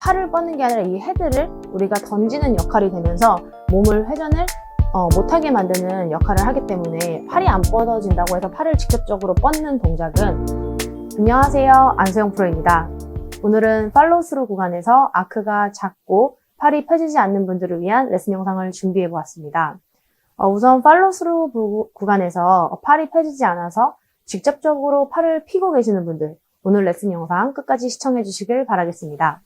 팔을 뻗는 게 아니라 이 헤드를 우리가 던지는 역할이 되면서 몸을 회전을 못하게 만드는 역할을 하기 때문에 팔이 안 뻗어진다고 해서 팔을 직접적으로 뻗는 동작은 안녕하세요, 안소영 프로입니다. 오늘은 팔로우 스루 구간에서 아크가 작고 팔이 펴지지 않는 분들을 위한 레슨 영상을 준비해 보았습니다. 우선 팔로우 스루 구간에서 팔이 펴지지 않아서 직접적으로 팔을 펴고 계시는 분들, 오늘 레슨 영상 끝까지 시청해 주시길 바라겠습니다.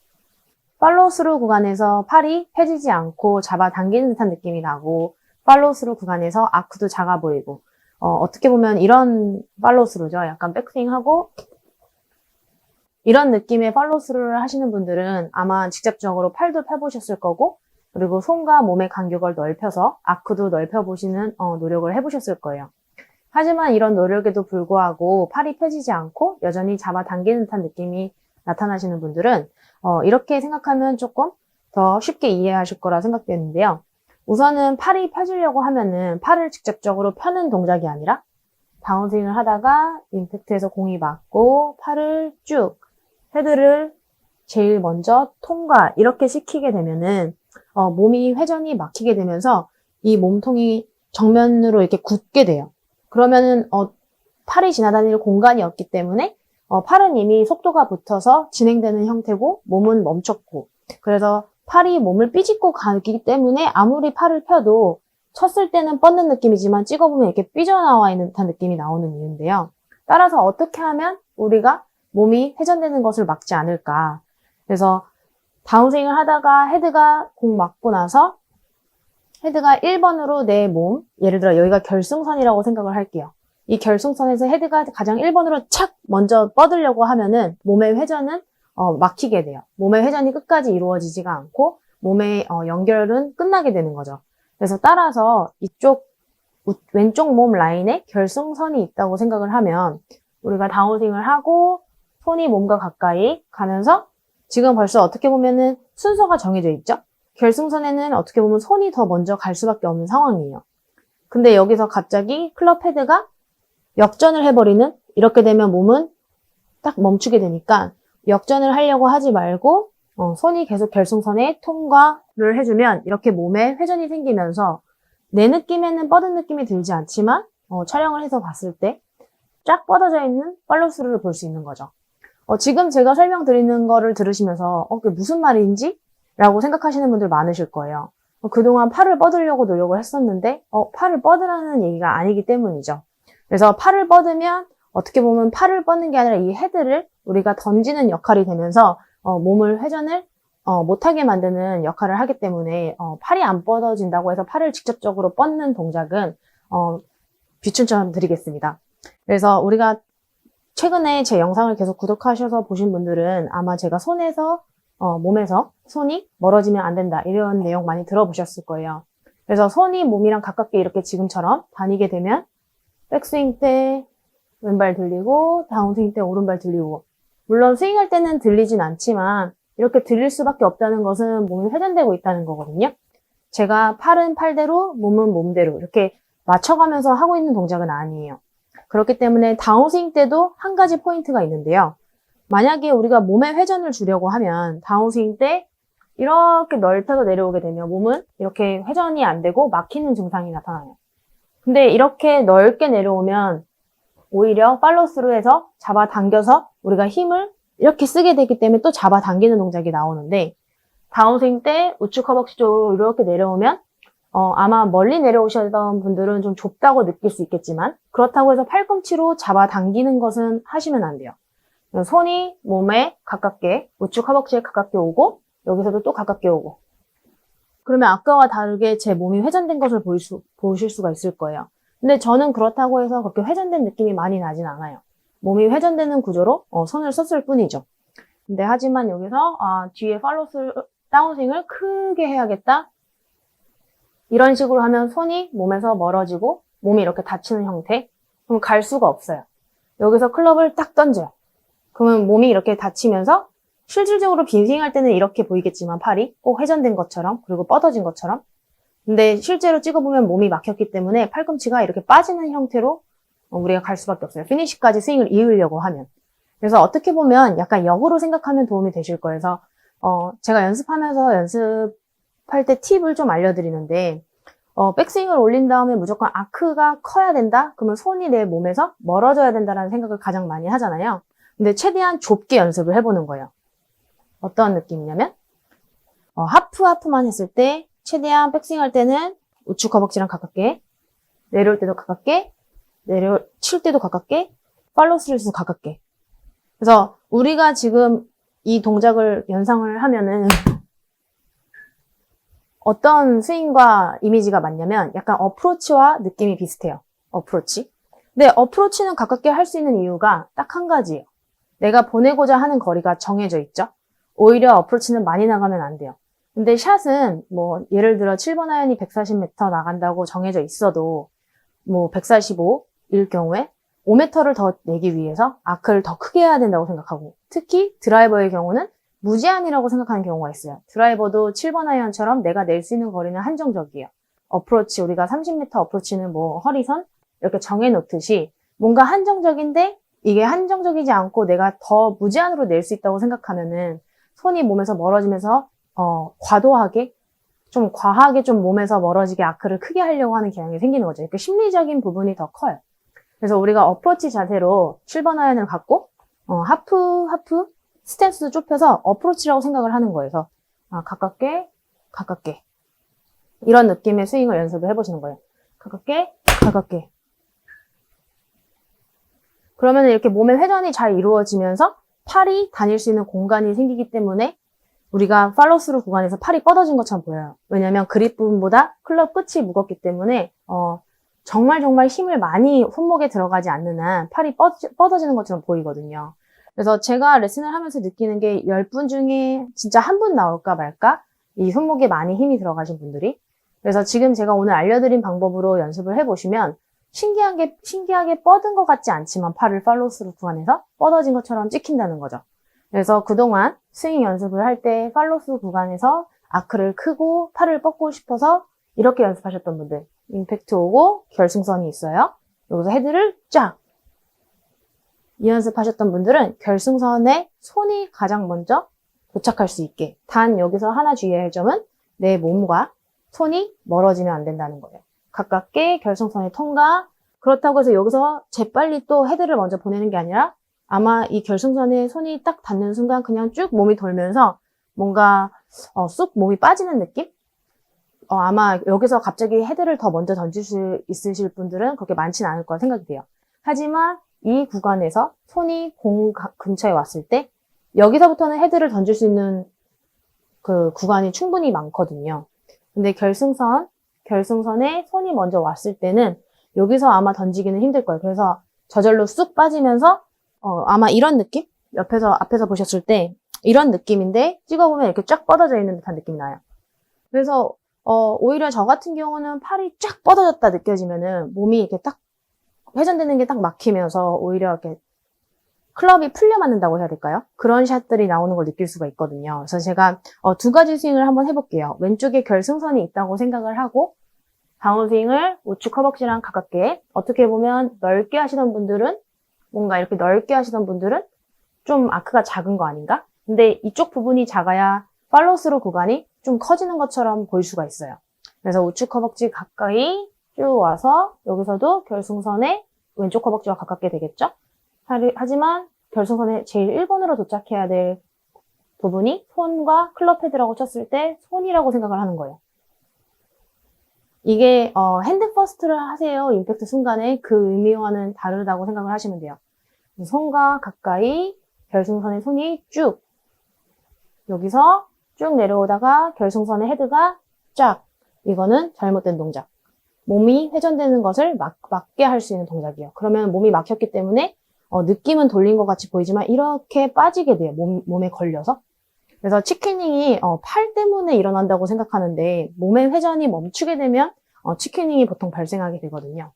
팔로우 스루 구간에서 팔이 펴지지 않고 잡아당기는 듯한 느낌이 나고, 팔로우 스루 구간에서 아크도 작아 보이고, 어떻게 보면 이런 팔로우 스루죠. 약간 백스윙하고 이런 느낌의 팔로우 스루를 하시는 분들은 아마 직접적으로 팔도 펴보셨을 거고, 그리고 손과 몸의 간격을 넓혀서 아크도 넓혀보시는 노력을 해보셨을 거예요. 하지만 이런 노력에도 불구하고 팔이 펴지지 않고 여전히 잡아당기는 듯한 느낌이 나타나시는 분들은 이렇게 생각하면 조금 더 쉽게 이해하실 거라 생각되는데요. 우선은 팔이 펴지려고 하면은 팔을 직접적으로 펴는 동작이 아니라 다운스윙을 하다가 임팩트에서 공이 맞고 팔을 쭉 헤드를 제일 먼저 통과 이렇게 시키게 되면은 몸이 회전이 막히게 되면서 이 몸통이 정면으로 이렇게 굳게 돼요. 그러면은 팔이 지나다닐 공간이 없기 때문에 팔은 이미 속도가 붙어서 진행되는 형태고 몸은 멈췄고, 그래서 팔이 몸을 삐집고 가기 때문에 아무리 팔을 펴도 쳤을 때는 뻗는 느낌이지만 찍어보면 이렇게 삐져나와 있는 듯한 느낌이 나오는 이유인데요. 따라서 어떻게 하면 우리가 몸이 회전되는 것을 막지 않을까. 그래서 다운스윙을 하다가 헤드가 공 맞고 나서 헤드가 1번으로 내 몸, 예를 들어 여기가 결승선이라고 생각을 할게요. 이 결승선에서 헤드가 가장 1번으로 착 먼저 뻗으려고 하면은 몸의 회전은 막히게 돼요. 몸의 회전이 끝까지 이루어지지가 않고 몸의 연결은 끝나게 되는 거죠. 그래서 따라서 이쪽 왼쪽 몸 라인에 결승선이 있다고 생각을 하면 우리가 다운스윙을 하고 손이 몸과 가까이 가면서 지금 벌써 어떻게 보면은 순서가 정해져 있죠? 결승선에는 어떻게 보면 손이 더 먼저 갈 수밖에 없는 상황이에요. 근데 여기서 갑자기 클럽 헤드가 역전을 해버리는, 이렇게 되면 몸은 딱 멈추게 되니까 역전을 하려고 하지 말고 손이 계속 결승선에 통과를 해주면 이렇게 몸에 회전이 생기면서 내 느낌에는 뻗은 느낌이 들지 않지만 촬영을 해서 봤을 때 쫙 뻗어져 있는 팔로우 스루를 볼 수 있는 거죠. 지금 제가 설명드리는 거를 들으시면서 그게 무슨 말인지? 라고 생각하시는 분들 많으실 거예요. 그동안 팔을 뻗으려고 노력을 했었는데 팔을 뻗으라는 얘기가 아니기 때문이죠. 그래서 팔을 뻗으면 어떻게 보면 팔을 뻗는 게 아니라 이 헤드를 우리가 던지는 역할이 되면서 몸을 회전을 못하게 만드는 역할을 하기 때문에 팔이 안 뻗어진다고 해서 팔을 직접적으로 뻗는 동작은 비추천 드리겠습니다. 그래서 우리가 최근에 제 영상을 계속 구독하셔서 보신 분들은 아마 제가 몸에서 손이 멀어지면 안 된다 이런 내용 많이 들어보셨을 거예요. 그래서 손이 몸이랑 가깝게 이렇게 지금처럼 다니게 되면 백스윙 때 왼발 들리고 다운스윙 때 오른발 들리고, 물론 스윙할 때는 들리진 않지만 이렇게 들릴 수밖에 없다는 것은 몸이 회전되고 있다는 거거든요. 제가 팔은 팔대로 몸은 몸대로 이렇게 맞춰가면서 하고 있는 동작은 아니에요. 그렇기 때문에 다운스윙 때도 한 가지 포인트가 있는데요. 만약에 우리가 몸에 회전을 주려고 하면 다운스윙 때 이렇게 넓혀서 내려오게 되면 몸은 이렇게 회전이 안 되고 막히는 증상이 나타나요. 근데 이렇게 넓게 내려오면 오히려 팔로우 스루에서 잡아당겨서 우리가 힘을 이렇게 쓰게 되기 때문에 또 잡아당기는 동작이 나오는데, 다운스윙 때 우측 허벅지 쪽으로 이렇게 내려오면 아마 멀리 내려오셨던 분들은 좀 좁다고 느낄 수 있겠지만 그렇다고 해서 팔꿈치로 잡아당기는 것은 하시면 안 돼요. 손이 몸에 가깝게, 우측 허벅지에 가깝게 오고 여기서도 또 가깝게 오고, 그러면 아까와 다르게 제 몸이 회전된 것을 보실 수가 있을 거예요. 근데 저는 그렇다고 해서 그렇게 회전된 느낌이 많이 나진 않아요. 몸이 회전되는 구조로 손을 썼을 뿐이죠. 근데 하지만 여기서 뒤에 팔로우 다운스윙을 크게 해야겠다, 이런 식으로 하면 손이 몸에서 멀어지고 몸이 이렇게 닫히는 형태, 그럼 갈 수가 없어요. 여기서 클럽을 딱 던져요. 그러면 몸이 이렇게 닫히면서 실질적으로 빈스윙할 때는 이렇게 보이겠지만 팔이 꼭 회전된 것처럼, 그리고 뻗어진 것처럼, 근데 실제로 찍어보면 몸이 막혔기 때문에 팔꿈치가 이렇게 빠지는 형태로 우리가 갈 수밖에 없어요. 피니시까지 스윙을 이으려고 하면. 그래서 어떻게 보면 약간 역으로 생각하면 도움이 되실 거예요. 그래서 제가 연습할 때 팁을 좀 알려드리는데, 백스윙을 올린 다음에 무조건 아크가 커야 된다? 그러면 손이 내 몸에서 멀어져야 된다는 생각을 가장 많이 하잖아요. 근데 최대한 좁게 연습을 해보는 거예요. 어떤 느낌이냐면, 하프만 했을 때, 최대한 백스윙 할 때는 우측 허벅지랑 가깝게, 내려올 때도 가깝게, 칠 때도 가깝게, 팔로우 스루에서 가깝게. 그래서 우리가 지금 이 동작을 연상을 하면은 어떤 스윙과 이미지가 맞냐면 약간 어프로치와 느낌이 비슷해요. 어프로치. 근데 어프로치는 가깝게 할 수 있는 이유가 딱 한 가지예요. 내가 보내고자 하는 거리가 정해져 있죠. 오히려 어프로치는 많이 나가면 안 돼요. 근데 샷은 뭐 예를 들어 7번 아이언이 140m 나간다고 정해져 있어도 뭐 145일 경우에 5m를 더 내기 위해서 아크를 더 크게 해야 된다고 생각하고, 특히 드라이버의 경우는 무제한이라고 생각하는 경우가 있어요. 드라이버도 7번 아이언처럼 내가 낼 수 있는 거리는 한정적이에요. 어프로치, 우리가 30m 어프로치는 뭐 허리선 이렇게 정해놓듯이 뭔가 한정적인데 이게 한정적이지 않고 내가 더 무제한으로 낼 수 있다고 생각하면은 손이 몸에서 멀어지면서 과도하게 좀 과하게 좀 몸에서 멀어지게 아크를 크게 하려고 하는 경향이 생기는 거죠. 그러니까 심리적인 부분이 더 커요. 그래서 우리가 어프로치 자세로 7번 아이언을 갖고 하프 스탠스도 좁혀서 어프로치라고 생각을 하는 거예요. 그래서 가깝게 이런 느낌의 스윙을 연습을 해보시는 거예요. 가깝게 그러면 이렇게 몸의 회전이 잘 이루어지면서 팔이 다닐 수 있는 공간이 생기기 때문에 우리가 팔로스루 구간에서 팔이 뻗어진 것처럼 보여요. 왜냐면 그립 부분보다 클럽 끝이 무겁기 때문에 정말 힘을 많이 손목에 들어가지 않는 한 팔이 뻗어지는 것처럼 보이거든요. 그래서 제가 레슨을 하면서 느끼는 게 10분 중에 진짜 한 분 나올까 말까? 이 손목에 많이 힘이 들어가신 분들이. 그래서 지금 제가 오늘 알려드린 방법으로 연습을 해보시면 신기하게 뻗은 것 같지 않지만 팔을 팔로스루 구간에서 뻗어진 것처럼 찍힌다는 거죠. 그래서 그동안 스윙 연습을 할 때 팔로스 구간에서 아크를 크고 팔을 뻗고 싶어서 이렇게 연습하셨던 분들, 임팩트 오고 결승선이 있어요. 여기서 헤드를 쫙! 이 연습하셨던 분들은 결승선에 손이 가장 먼저 도착할 수 있게. 단 여기서 하나 주의해야 할 점은 내 몸과 손이 멀어지면 안 된다는 거예요. 가깝게 결승선에 통과. 그렇다고 해서 여기서 재빨리 또 헤드를 먼저 보내는 게 아니라 아마 이 결승선에 손이 딱 닿는 순간 그냥 쭉 몸이 돌면서 뭔가 쑥 몸이 빠지는 느낌? 아마 여기서 갑자기 헤드를 더 먼저 던질 수 있으실 분들은 그렇게 많지는 않을 거라 생각이 돼요. 하지만 이 구간에서 손이 공 근처에 왔을 때 여기서부터는 헤드를 던질 수 있는 그 구간이 충분히 많거든요. 근데 결승선에 손이 먼저 왔을 때는 여기서 아마 던지기는 힘들 거예요. 그래서 저절로 쑥 빠지면서 아마 이런 느낌? 앞에서 보셨을 때 이런 느낌인데 찍어보면 이렇게 쫙 뻗어져 있는 듯한 느낌이 나요. 그래서 오히려 저 같은 경우는 팔이 쫙 뻗어졌다 느껴지면은 몸이 이렇게 딱 회전되는 게 딱 막히면서 오히려 이렇게 클럽이 풀려 맞는다고 해야 될까요? 그런 샷들이 나오는 걸 느낄 수가 있거든요. 그래서 제가 두 가지 스윙을 한번 해볼게요. 왼쪽에 결승선이 있다고 생각을 하고 다운스윙을 우측 허벅지랑 가깝게, 어떻게 보면 넓게 하시던 분들은 뭔가 이렇게 넓게 하시던 분들은 좀 아크가 작은 거 아닌가? 근데 이쪽 부분이 작아야 팔로스루 구간이 좀 커지는 것처럼 보일 수가 있어요. 그래서 우측 허벅지 가까이 쭉 와서 여기서도 결승선에 왼쪽 허벅지와 가깝게 되겠죠? 하지만 결승선에 제일 1번으로 도착해야 될 부분이 손과 클럽 헤드라고 쳤을 때 손이라고 생각을 하는 거예요. 이게 핸드 퍼스트를 하세요. 임팩트 순간에 그 의미와는 다르다고 생각을 하시면 돼요. 손과 가까이 결승선에 손이 쭉 여기서 쭉 내려오다가 결승선에 헤드가 쫙. 이거는 잘못된 동작. 몸이 회전되는 것을 막게 할 수 있는 동작이에요. 그러면 몸이 막혔기 때문에 느낌은 돌린 것 같이 보이지만 이렇게 빠지게 돼요. 몸에 걸려서. 그래서 치킨닝이 팔 때문에 일어난다고 생각하는데 몸의 회전이 멈추게 되면 치킨닝이 보통 발생하게 되거든요.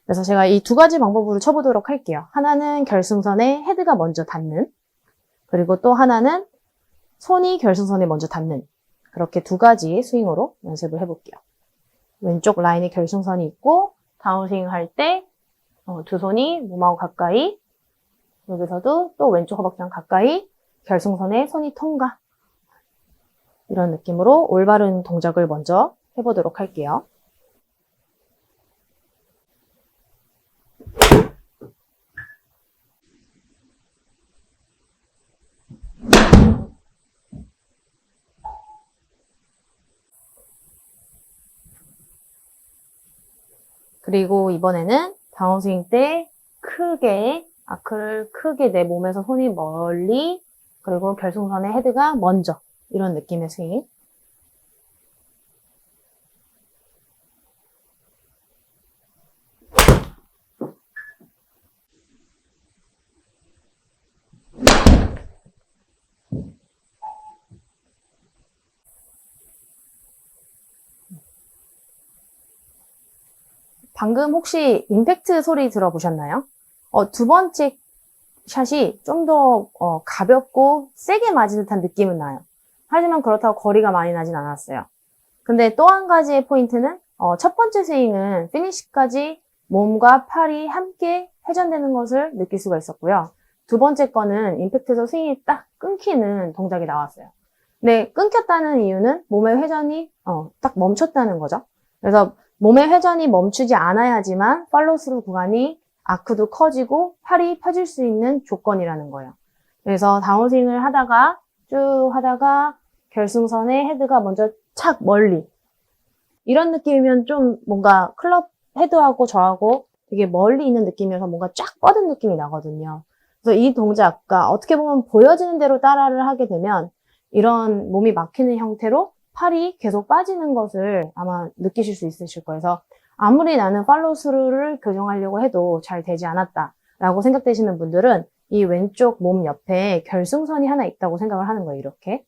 그래서 제가 이 두 가지 방법으로 쳐보도록 할게요. 하나는 결승선에 헤드가 먼저 닿는, 그리고 또 하나는 손이 결승선에 먼저 닿는, 그렇게 두 가지 스윙으로 연습을 해볼게요. 왼쪽 라인에 결승선이 있고 다운스윙 할 때 두 손이 몸하고 가까이, 여기서도 또 왼쪽 허벅지랑 가까이 결승선에 손이 통과. 이런 느낌으로 올바른 동작을 먼저 해보도록 할게요. 그리고 이번에는 다운스윙 때 크게 아크를 크게 내 몸에서 손이 멀리, 그리고 결승선의 헤드가 먼저, 이런 느낌의 스윙. 방금 혹시 임팩트 소리 들어보셨나요? 두 번째 샷이 좀 더 가볍고 세게 맞은 듯한 느낌은 나요. 하지만 그렇다고 거리가 많이 나진 않았어요. 근데 또 한 가지의 포인트는 첫 번째 스윙은 피니시까지 몸과 팔이 함께 회전되는 것을 느낄 수가 있었고요. 두 번째 거는 임팩트에서 스윙이 딱 끊기는 동작이 나왔어요. 근데 끊겼다는 이유는 몸의 회전이 딱 멈췄다는 거죠. 그래서 몸의 회전이 멈추지 않아야지만 팔로우스루 구간이 아크도 커지고 팔이 펴질 수 있는 조건이라는 거예요. 그래서 다운스윙을 하다가 쭉 하다가 결승선에 헤드가 먼저 착 멀리, 이런 느낌이면 좀 뭔가 클럽 헤드하고 저하고 되게 멀리 있는 느낌이어서 뭔가 쫙 뻗은 느낌이 나거든요. 그래서 이 동작과 어떻게 보면 보여지는 대로 따라를 하게 되면 이런 몸이 막히는 형태로 팔이 계속 빠지는 것을 아마 느끼실 수 있으실 거예요. 그래서 아무리 나는 팔로우 스루를 교정하려고 해도 잘 되지 않았다라고 생각되시는 분들은 이 왼쪽 몸 옆에 결승선이 하나 있다고 생각을 하는 거예요. 이렇게.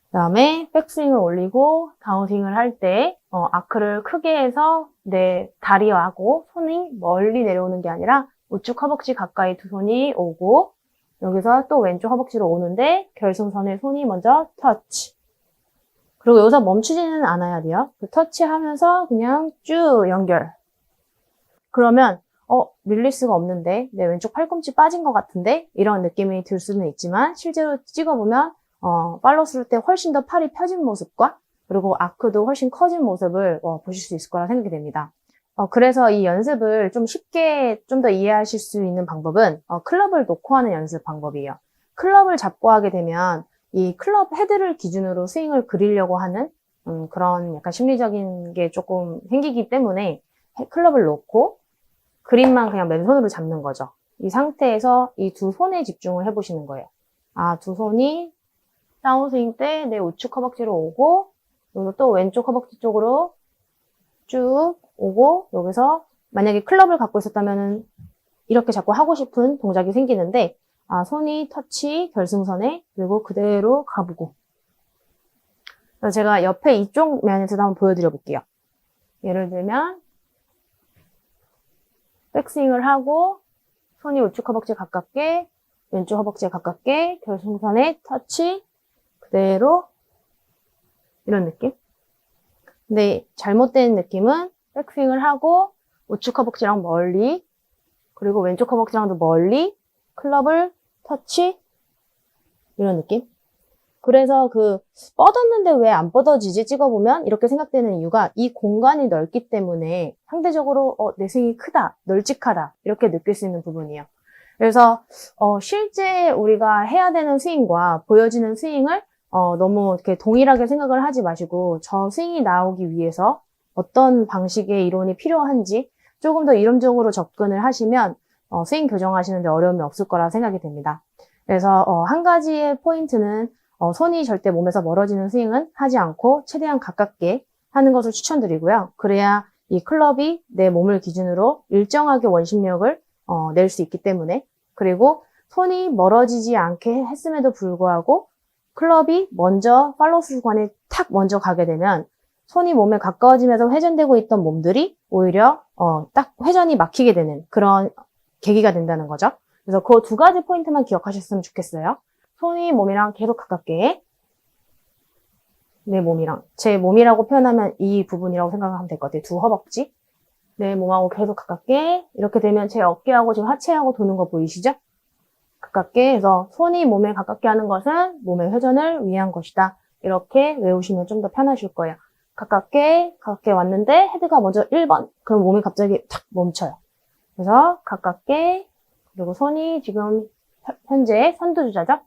그 다음에 백스윙을 올리고 다운스윙을 할 때 아크를 크게 해서 내 다리하고 손이 멀리 내려오는 게 아니라 우측 허벅지 가까이 두 손이 오고, 여기서 또 왼쪽 허벅지로 오는데 결승선에 손이 먼저 터치. 그리고 여기서 멈추지는 않아야 돼요. 그 터치하면서 그냥 쭉 연결. 그러면 릴리스가 없는데 내 왼쪽 팔꿈치 빠진 것 같은데, 이런 느낌이 들 수는 있지만 실제로 찍어보면 팔로우스루 때 훨씬 더 팔이 펴진 모습과 그리고 아크도 훨씬 커진 모습을 보실 수 있을 거라 생각이 됩니다. 그래서 이 연습을 좀 쉽게 좀 더 이해하실 수 있는 방법은 클럽을 놓고 하는 연습 방법이에요. 클럽을 잡고 하게 되면 이 클럽 헤드를 기준으로 스윙을 그리려고 하는 그런 약간 심리적인 게 조금 생기기 때문에 클럽을 놓고 그립만 그냥 맨손으로 잡는 거죠. 이 상태에서 이 두 손에 집중을 해보시는 거예요. 두 손이 다운스윙 때 내 우측 허벅지로 오고, 그리고 또 왼쪽 허벅지 쪽으로 쭉 오고, 여기서 만약에 클럽을 갖고 있었다면 이렇게 자꾸 하고 싶은 동작이 생기는데, 손이 터치 결승선에, 그리고 그대로 가보고. 그래서 제가 옆에 이쪽 면에서도 한번 보여드려 볼게요. 예를 들면 백스윙을 하고 손이 우측 허벅지 가깝게, 왼쪽 허벅지에 가깝게, 결승선에 터치, 그대로, 이런 느낌. 근데 잘못된 느낌은 백스윙을 하고 우측 허벅지랑 멀리, 그리고 왼쪽 허벅지랑도 멀리 클럽을 터치, 이런 느낌. 그래서 뻗었는데 왜 안 뻗어지지 찍어보면 이렇게 생각되는 이유가 이 공간이 넓기 때문에 상대적으로 내 스윙이 크다, 널찍하다, 이렇게 느낄 수 있는 부분이에요. 그래서 실제 우리가 해야 되는 스윙과 보여지는 스윙을 너무 이렇게 동일하게 생각을 하지 마시고, 저 스윙이 나오기 위해서 어떤 방식의 이론이 필요한지 조금 더 이론적으로 접근을 하시면 스윙 교정하시는데 어려움이 없을 거라 생각이 됩니다. 그래서 한 가지의 포인트는 손이 절대 몸에서 멀어지는 스윙은 하지 않고 최대한 가깝게 하는 것을 추천드리고요. 그래야 이 클럽이 내 몸을 기준으로 일정하게 원심력을 낼 수 있기 때문에, 그리고 손이 멀어지지 않게 했음에도 불구하고 클럽이 먼저 팔로우스루 구간에 탁 먼저 가게 되면 손이 몸에 가까워지면서 회전되고 있던 몸들이 오히려 딱 회전이 막히게 되는 그런 계기가 된다는 거죠. 그래서 그 두 가지 포인트만 기억하셨으면 좋겠어요. 손이 몸이랑 계속 가깝게, 내 몸이랑, 제 몸이라고 표현하면 이 부분이라고 생각하면 될 것 같아요. 두 허벅지. 내 몸하고 계속 가깝게, 이렇게 되면 제 어깨하고 지금 하체하고 도는 거 보이시죠? 가깝게 해서 손이 몸에 가깝게 하는 것은 몸의 회전을 위한 것이다. 이렇게 외우시면 좀 더 편하실 거예요. 가깝게 왔는데 헤드가 먼저 1번. 그럼 몸이 갑자기 탁 멈춰요. 그래서 가깝게, 그리고 손이 지금 현재 선두주자죠?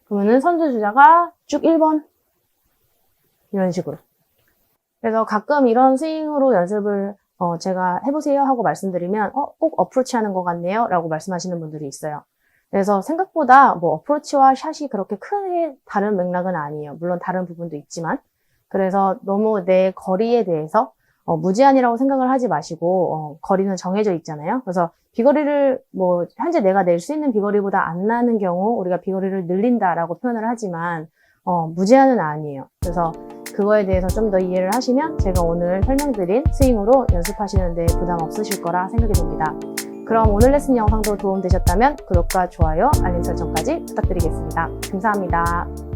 그러면은 선두주자가 쭉 1번. 이런 식으로. 그래서 가끔 이런 스윙으로 연습을 제가 해보세요 하고 말씀드리면 꼭 어프로치 하는 것 같네요 라고 말씀하시는 분들이 있어요. 그래서 생각보다 뭐 어프로치와 샷이 그렇게 크게 다른 맥락은 아니에요. 물론 다른 부분도 있지만. 그래서 너무 내 거리에 대해서 무제한이라고 생각을 하지 마시고 거리는 정해져 있잖아요. 그래서 비거리를 뭐 현재 내가 낼 수 있는 비거리보다 안 나는 경우 우리가 비거리를 늘린다라고 표현을 하지만 무제한은 아니에요. 그래서 그거에 대해서 좀 더 이해를 하시면 제가 오늘 설명드린 스윙으로 연습하시는 데 부담 없으실 거라 생각이 듭니다. 그럼 오늘 레슨 영상도 도움되셨다면 구독과 좋아요, 알림 설정까지 부탁드리겠습니다. 감사합니다.